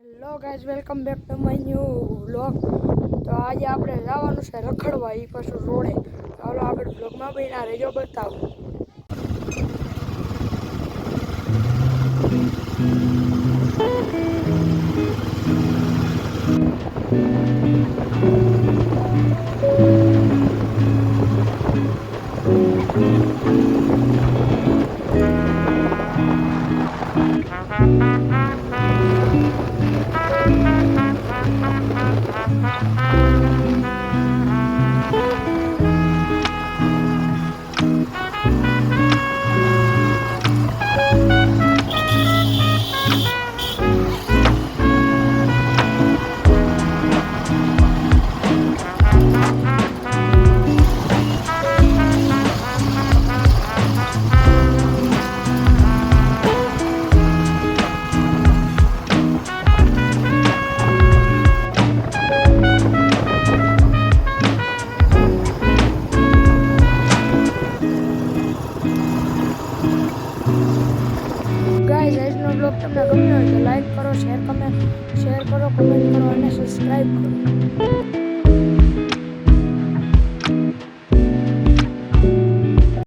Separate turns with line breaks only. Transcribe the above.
Hello guys, welcome back to my new vlog. તો આજે આપણે જવાનું છે રખડવા, એ પાછું રોડે. ચાલો આપણે વ્લોગમાં બન્યા રહેજો, બતાવું. ગાઈઝ, આજનો બ્લોગ તમને ગમ્યો હોય તો લાઈક કરો, શેર કરો, કમેન્ટ કરો અને સબસ્ક્રાઈબ કરો.